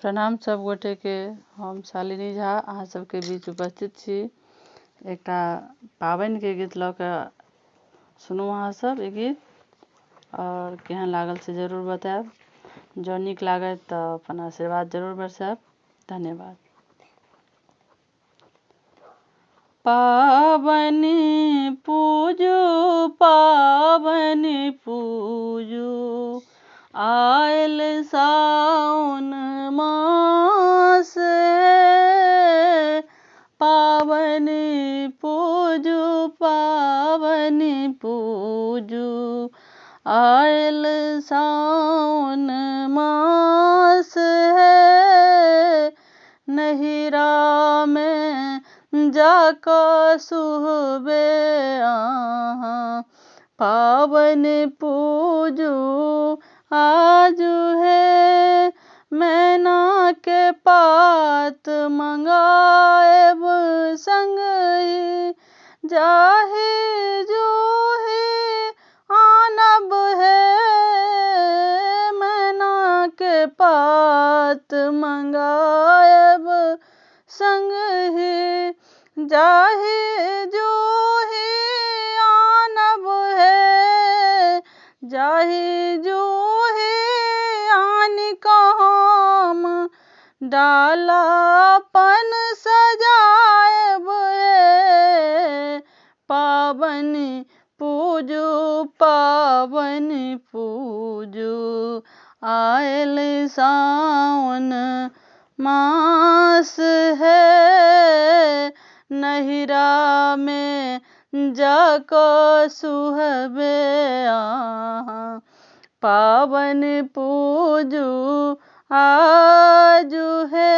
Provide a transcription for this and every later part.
प्रणाम सब गोटे के। हम शालिनी झा अहाँ सबके बीच उपस्थित छी। एकटा पाबनि के गीत लऽ के सुनू अहाँ सब ई गीत, और केहन लागल से जरूर बताएब। जँ नीक लागत तऽ अपन आशीर्वाद जरूर बरसाएब। धन्यवाद। पाबनि पूजू, पाबनि पूजू, आयल साउन मास। पाबनि पूजू, पाबनि पूजू, आयल साउन मास है। नहिरा में जाकर सुहबे अहाँ, पाबनि पूजू आजू है। मैना के पात मंगाएब संगहि, जाहि जूहि आनब है। मैना के पात मंगाएब संगहि, जाहि जूहि आनब है। जाहि जूहि आनि हम डाला अपन सजाएब है। पाबनि पूजू, पाबनि पूजू, आयल सावन मास है। नहिरा में जाकर सुहबे अहाँ, पाबनि पूजू आजू है।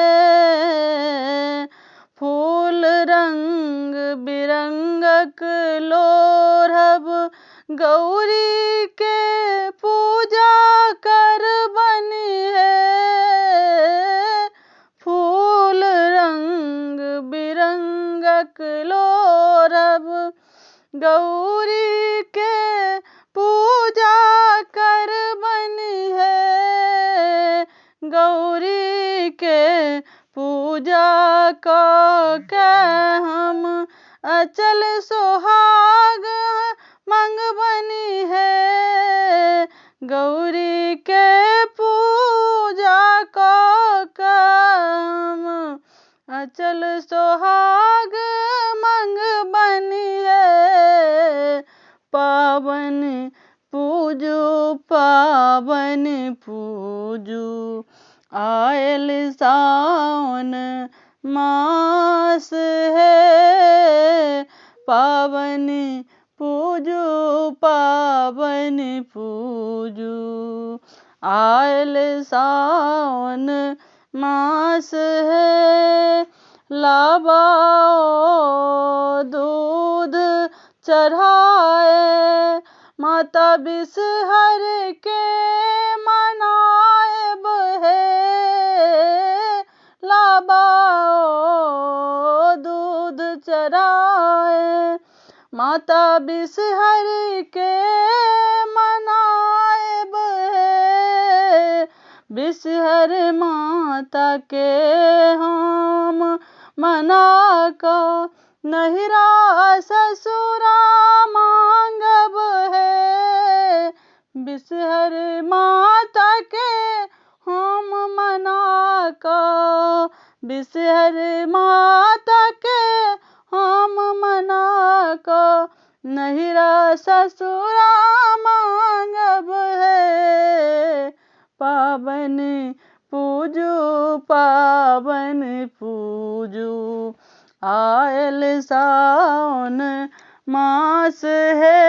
फूल रंग बिरंगक लोढ़ब, गौरी के पूजा करबनि है। फूल रंग बिरंगक लोढ़ब, गौरी के पूजा करबनि है। गौरी के पूजा कऽ के हम अचल सोहाग मंगबनि है। गौरी के पूजा कऽ के हम अचल सोहाग मंगबनि है। पाबनि पूजू, पाबनि पूजू, आयल सावन मास है। पाबनि पूजू, पाबनि पूजू, आयल सावन मास है। लाबाओ दूध चढ़ाए, माता बिसहर के मनाएब है। लाबाओ दूध चढ़ाए, माता बिसहर के मनाएब है। बिसहर माता के हम मना कऽ नहिरा ससुरा मांगब है। बिसहर माता के हम मना कऽ, बिसहर माता के हम मना कऽ नहिरा ससुरा मांगब है। पाबनि पूजू, पाबनि पूजू, आयल सावन मास है।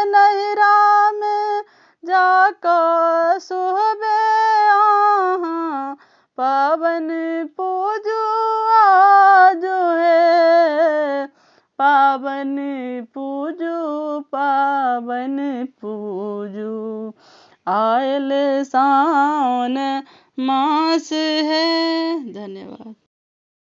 नहिरा में जाकर सुहबे अहाँ, पाबनि पूजू आजू है। पाबनि पूजू, पाबनि पूजू, आयल सावन मास है। धन्यवाद।